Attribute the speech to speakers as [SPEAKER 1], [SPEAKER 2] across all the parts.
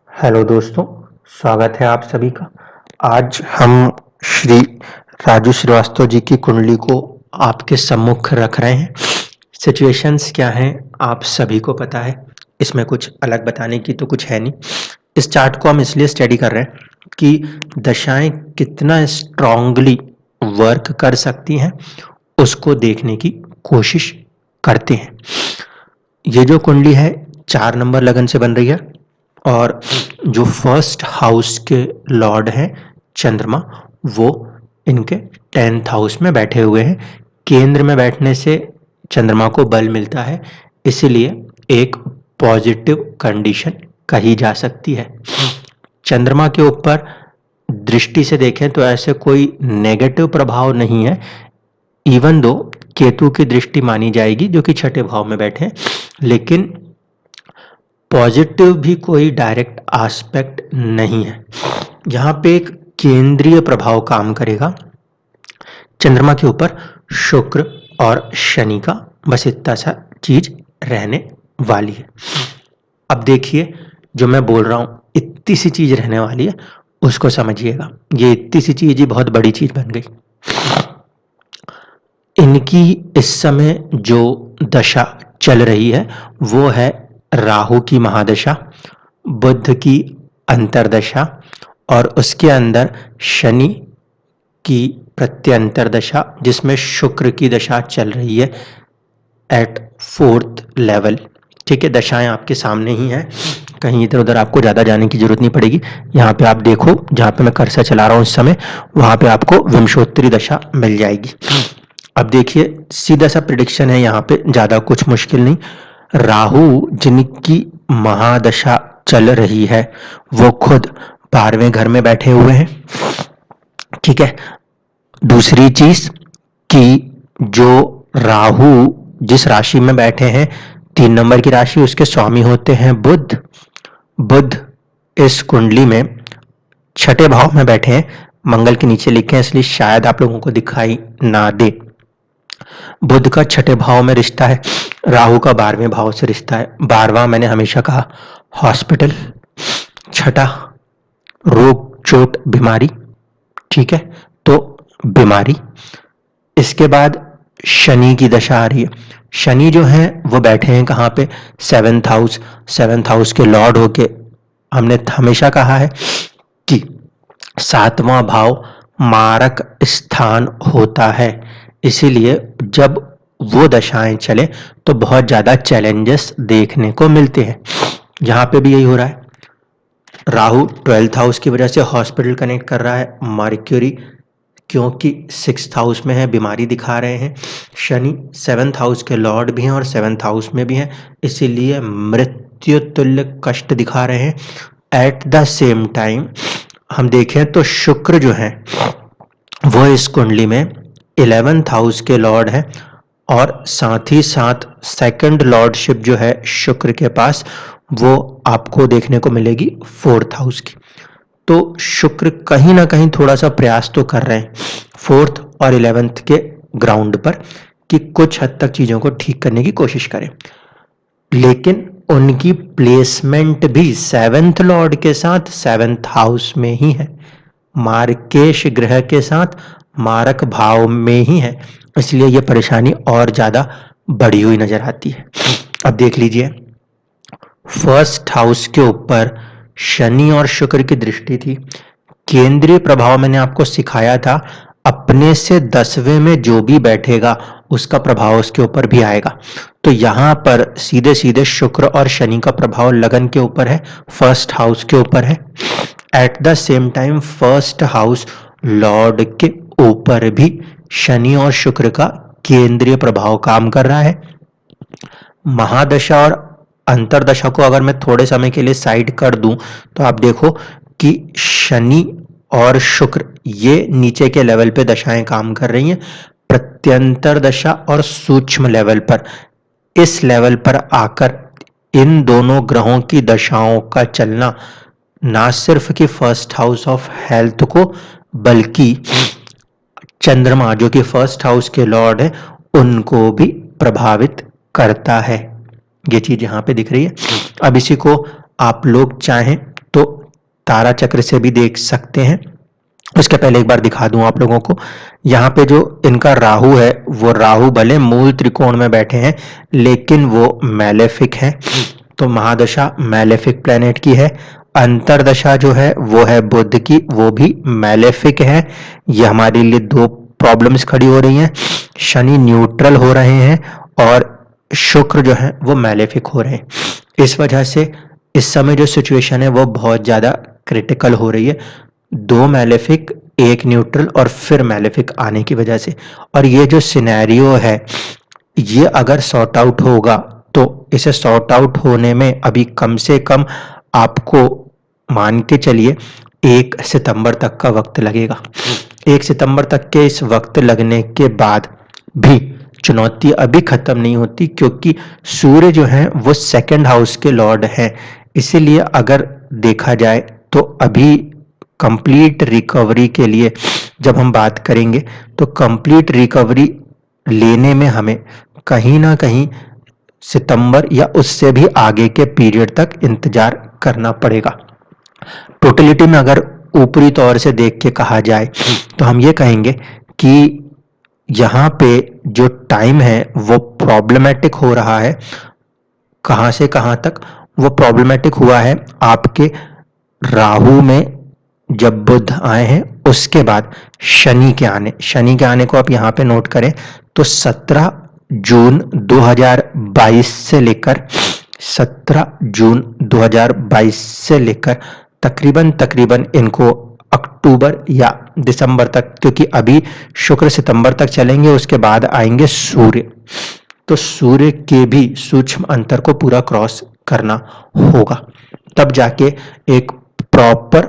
[SPEAKER 1] Hello दोस्तों, स्वागत है आप सभी का। आज हम श्री राजू श्रीवास्तव जी की कुंडली को आपके सम्मुख रख रहे हैं। सिचुएशंस क्या हैं आप सभी को पता है, इसमें कुछ अलग बताने की तो कुछ है नहीं। इस चार्ट को हम इसलिए स्टडी कर रहे हैं कि दशाएं कितना स्ट्रांगली वर्क कर सकती हैं, उसको देखने की कोशिश करते हैं। ये जो कुंडली है 4 नंबर लगन से बन रही है और जो फर्स्ट हाउस के लॉर्ड हैं चंद्रमा, वो इनके 10th हाउस में बैठे हुए हैं। केंद्र में बैठने से चंद्रमा को बल मिलता है, इसीलिए एक पॉजिटिव कंडीशन कही जा सकती है। चंद्रमा के ऊपर दृष्टि से देखें तो ऐसे कोई नेगेटिव प्रभाव नहीं है, इवन दो केतु की दृष्टि मानी जाएगी जो कि छठे भाव में बैठे हैं, लेकिन पॉजिटिव भी कोई डायरेक्ट एस्पेक्ट नहीं है। यहाँ पे एक केंद्रीय प्रभाव काम करेगा चंद्रमा के ऊपर, शुक्र और शनि का, बस इतना सा चीज रहने वाली है। अब देखिए, जो मैं बोल रहा हूं इतनी सी चीज रहने वाली है, उसको समझिएगा। ये इतनी सी चीज ही बहुत बड़ी चीज बन गई। इनकी इस समय जो दशा चल रही है वो है राहु की महादशा, बुध की अंतरदशा और उसके अंदर शनि की प्रत्यंतर दशा, जिसमें शुक्र की दशा चल रही है एट 4th लेवल। ठीक है, दशाएं आपके सामने ही हैं, कहीं इधर उधर आपको ज्यादा जाने की जरूरत नहीं पड़ेगी। यहाँ पे आप देखो, जहाँ पे मैं कर्सर चला रहा हूँ इस समय, वहां पे आपको विंशोत्तरी दशा मिल जाएगी। अब देखिए, सीधा सा प्रिडिक्शन है यहाँ पे, ज्यादा कुछ मुश्किल नहीं। राहु जिनकी महादशा चल रही है वो खुद 12वें घर में बैठे हुए हैं। ठीक है, दूसरी चीज कि जो राहु जिस राशि में बैठे हैं, 3 नंबर की राशि, उसके स्वामी होते हैं बुध। बुध इस कुंडली में छठे भाव में बैठे हैं, मंगल के नीचे लिखे हैं इसलिए शायद आप लोगों को दिखाई ना दे। बुध का छठे भाव में रिश्ता है, राहु का 12वें भाव से रिश्ता है। 12वां मैंने हमेशा कहा हॉस्पिटल, छठा रोग चोट बीमारी। ठीक है, तो बीमारी। इसके बाद शनि की दशा आ रही है। शनि जो है वो बैठे हैं कहाँ पे, 7th हाउस। 7th हाउस के लॉर्ड होके हमने हमेशा कहा है कि 7वां भाव मारक स्थान होता है, इसीलिए जब वो दशाएं चले तो बहुत ज्यादा चैलेंजेस देखने को मिलते हैं। यहाँ पे भी यही हो रहा है। राहु 12th हाउस की वजह से हॉस्पिटल कनेक्ट कर रहा है, मर्क्यूरी क्योंकि 6th हाउस में है बीमारी दिखा रहे हैं, शनि 7th हाउस के लॉर्ड भी हैं और 7th हाउस में भी हैं, इसीलिए मृत्यु तुल्य कष्ट दिखा रहे हैं। एट द सेम टाइम हम देखें तो शुक्र जो है वो इस कुंडली में 11th हाउस के लॉर्ड है और साथ ही साथ सेकंड लॉर्डशिप जो है शुक्र के पास, वो आपको देखने को मिलेगी 4th हाउस की। तो शुक्र कहीं ना कहीं थोड़ा सा प्रयास तो कर रहे हैं 4th और 11th के ग्राउंड पर कि कुछ हद तक चीजों को ठीक करने की कोशिश करें, लेकिन उनकी प्लेसमेंट भी 7th लॉर्ड के साथ 7th हाउस में ही है, मार्केश ग्रह के साथ मारक भाव में ही है, इसलिए यह परेशानी और ज्यादा बढ़ी हुई नजर आती है। अब देख लीजिए, फर्स्ट हाउस के ऊपर शनि और शुक्र की दृष्टि थी। केंद्रीय प्रभाव मैंने आपको सिखाया था, अपने से 10वें में जो भी बैठेगा उसका प्रभाव उसके ऊपर भी आएगा। तो यहां पर सीधे सीधे शुक्र और शनि का प्रभाव लगन के ऊपर है, फर्स्ट हाउस के ऊपर है। At the same time first house Lord के ऊपर भी शनि और शुक्र का केंद्रीय प्रभाव काम कर रहा है। महादशा और अंतरदशा को अगर मैं थोड़े समय के लिए साइड कर दूं तो आप देखो कि शनि और शुक्र ये नीचे के लेवल पे दशाएं काम कर रही हैं, प्रत्यंतर दशा और सूक्ष्म लेवल पर, इस लेवल पर आकर इन दोनों ग्रहों की दशाओं का चलना ना सिर्फ कि फर्स्ट हाउस ऑफ हेल्थ को, बल्कि चंद्रमा जो कि फर्स्ट हाउस के लॉर्ड है उनको भी प्रभावित करता है। ये चीज यहां पे दिख रही है। अब इसी को आप लोग चाहें तो तारा चक्र से भी देख सकते हैं। उसके पहले एक बार दिखा दूं आप लोगों को, यहाँ पे जो इनका राहु है, वो राहु भले मूल त्रिकोण में बैठे हैं लेकिन वो मैलेफिक है, तो महादशा मैलेफिक प्लेनेट की है। अंतरदशा जो है वो है बुध की, वो भी मैलेफिक है। ये हमारे लिए दो प्रॉब्लम्स खड़ी हो रही हैं, शनि न्यूट्रल हो रहे हैं और शुक्र जो है वो मैलेफिक हो रहे हैं। इस वजह से इस समय जो सिचुएशन है वो बहुत ज्यादा क्रिटिकल हो रही है, दो मैलेफिक एक न्यूट्रल और फिर मैलेफिक आने की वजह से। और ये जो सिनेरियो है ये अगर सॉर्ट आउट होगा तो इसे सॉर्ट आउट होने में अभी कम से कम आपको मान के चलिए 1 सितंबर तक का वक्त लगेगा। 1 सितंबर तक के इस वक्त लगने के बाद भी चुनौती अभी खत्म नहीं होती, क्योंकि सूर्य जो है वो सेकंड हाउस के लॉर्ड है। इसीलिए अगर देखा जाए तो अभी कंप्लीट रिकवरी के लिए जब हम बात करेंगे तो कंप्लीट रिकवरी लेने में हमें कहीं ना कहीं सितंबर या उससे भी आगे के पीरियड तक इंतजार करना पड़ेगा। टोटलिटी में अगर ऊपरी तौर से देख के कहा जाए तो हम ये कहेंगे कि यहाँ पे जो टाइम है वो प्रॉब्लमेटिक हो रहा है। कहाँ से कहाँ तक वो प्रॉब्लमेटिक हुआ है, आपके राहु में जब बुध आए हैं उसके बाद शनि के आने को आप यहाँ पे नोट करें तो 17 जून 2022 से लेकर 17 जून 2022 से लेकर तकरीबन इनको अक्टूबर या दिसंबर तक, क्योंकि अभी शुक्र सितंबर तक चलेंगे, उसके बाद आएंगे सूर्य, तो सूर्य के भी सूक्ष्म अंतर को पूरा क्रॉस करना होगा, तब जाके एक प्रॉपर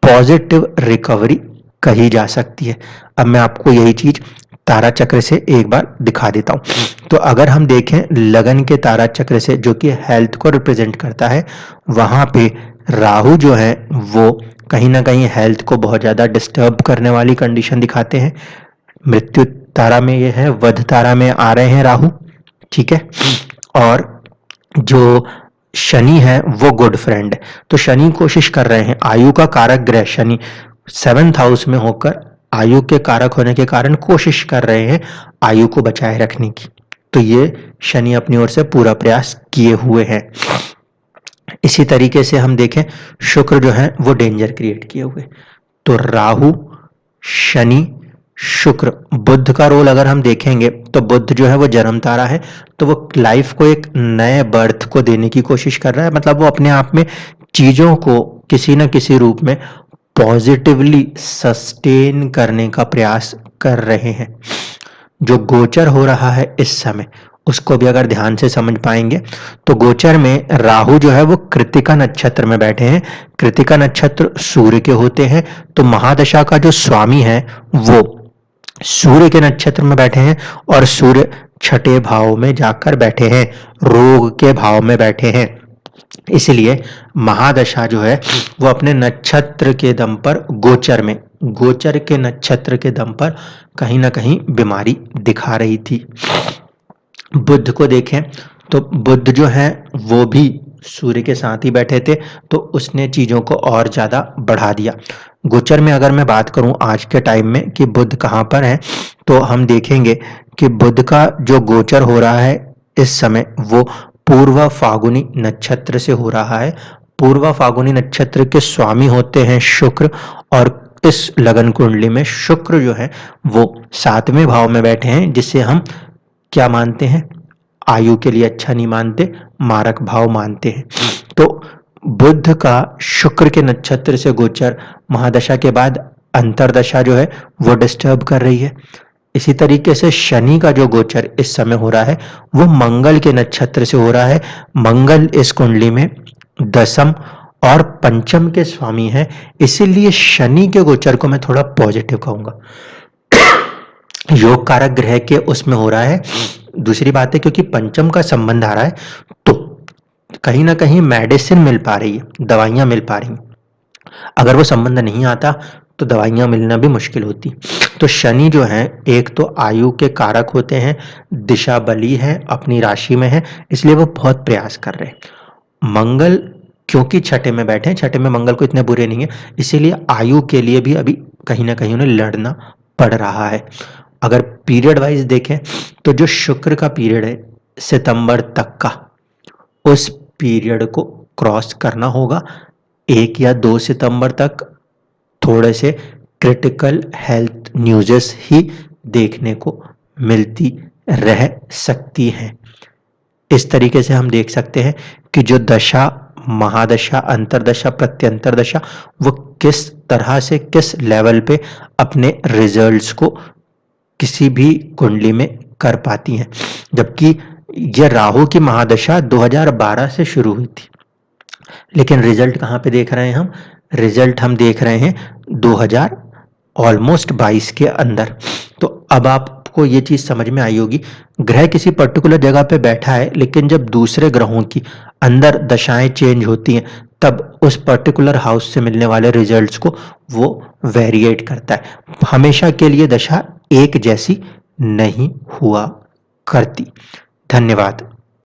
[SPEAKER 1] पॉजिटिव रिकवरी कही जा सकती है। अब मैं आपको यही चीज तारा चक्र से एक बार दिखा देता हूं। तो अगर हम देखें लगन के तारा चक्र से, जो कि हेल्थ को रिप्रेजेंट करता है, वहां पे राहु जो है वो कहीं ना कहीं हेल्थ को बहुत ज्यादा डिस्टर्ब करने वाली कंडीशन दिखाते हैं। मृत्यु तारा में ये है, वध तारा में आ रहे हैं राहु, ठीक है। और जो शनि है वो गुड फ्रेंड है, तो शनि कोशिश कर रहे हैं, आयु का कारक ग्रह शनि 7th हाउस में होकर आयु के कारक होने के कारण कोशिश कर रहे हैं आयु को बचाए रखने की, तो ये शनि अपनी ओर से पूरा प्रयास किए हुए हैं। इसी तरीके से हम देखें शुक्र जो है वो डेंजर क्रिएट किए हुए, तो राहु शनि शुक्र, बुध का रोल अगर हम देखेंगे तो बुध जो है वो जन्म तारा है, तो वो लाइफ को एक नए बर्थ को देने की कोशिश कर रहा है, मतलब वो अपने आप में चीजों को किसी न किसी रूप में पॉजिटिवली सस्टेन करने का प्रयास कर रहे हैं। जो गोचर हो रहा है इस समय उसको भी अगर ध्यान से समझ पाएंगे तो गोचर में राहु जो है वो कृतिका नक्षत्र में बैठे हैं। कृतिका नक्षत्र सूर्य के होते हैं, तो महादशा का जो स्वामी है वो सूर्य के नक्षत्र में बैठे हैं और सूर्य छठे भाव में जाकर बैठे हैं, रोग के भाव में बैठे हैं। इसलिए महादशा जो है वो अपने नक्षत्र के दम पर गोचर के नक्षत्र के दम पर कहीं ना कहीं बीमारी दिखा रही थी। बुध को देखें तो बुध जो है वो भी सूर्य के साथ ही बैठे थे, तो उसने चीजों को और ज्यादा बढ़ा दिया। गोचर में अगर मैं बात करूं आज के टाइम में कि बुध कहां पर है, तो हम देखेंगे कि बुध का जो गोचर हो रहा है इस समय वो पूर्व फागुनी नक्षत्र से हो रहा है। पूर्व फागुनी नक्षत्र के स्वामी होते हैं शुक्र, और इस लगन कुंडली में शुक्र जो है वो 7वें भाव में बैठे हैं, जिसे हम क्या मानते हैं, आयु के लिए अच्छा नहीं मानते, मारक भाव मानते हैं। तो बुध का शुक्र के नक्षत्र से गोचर महादशा के बाद अंतरदशा जो है वो डिस्टर्ब कर रही है। इसी तरीके से शनि का जो गोचर इस समय हो रहा है वो मंगल के नक्षत्र से हो रहा है। मंगल इस कुंडली में दशम और पंचम के स्वामी हैं, इसीलिए शनि के गोचर को मैं थोड़ा पॉजिटिव कहूंगा। योग कारक ग्रह के उसमें हो रहा है। दूसरी बात है क्योंकि पंचम का संबंध आ रहा है तो कहीं ना कहीं मेडिसिन मिल पा रही है, दवाइयां मिल पा रही हैं। अगर वो संबंध नहीं आता तो दवाइयां मिलना भी मुश्किल होती। तो शनि जो है एक तो आयु के कारक होते हैं, दिशा बली है, अपनी राशि में है, इसलिए वो बहुत प्रयास कर रहे हैं। मंगल क्योंकि छठे में बैठे हैं, छठे में मंगल को इतने बुरे नहीं है, इसीलिए आयु के लिए भी अभी कहीं ना कहीं उन्हें लड़ना पड़ रहा है। अगर पीरियड वाइज देखें तो जो शुक्र का पीरियड है सितंबर तक का, उस पीरियड को क्रॉस करना होगा। 1 या 2 सितंबर तक थोड़े से क्रिटिकल हेल्थ न्यूज़ेस ही देखने को मिलती रह सकती हैं। इस तरीके से हम देख सकते हैं कि जो दशा, महादशा, अंतरदशा, प्रत्यंतर दशा, वो किस तरह से किस लेवल पे अपने रिजल्ट्स को किसी भी कुंडली में कर पाती हैं। जबकि यह राहु की महादशा 2012 से शुरू हुई थी, लेकिन रिजल्ट कहाँ पे देख रहे हैं हम? रिजल्ट हम देख रहे हैं 2022 के अंदर। तो अब आपको ये चीज समझ में आई होगी, ग्रह किसी पर्टिकुलर जगह पे बैठा है, लेकिन जब दूसरे ग्रहों की अंदर दशाएं चेंज होती हैं तब उस पर्टिकुलर हाउस से मिलने वाले रिजल्ट्स को वो वेरिएट करता है। हमेशा के लिए दशा एक जैसी नहीं हुआ करती। धन्यवाद।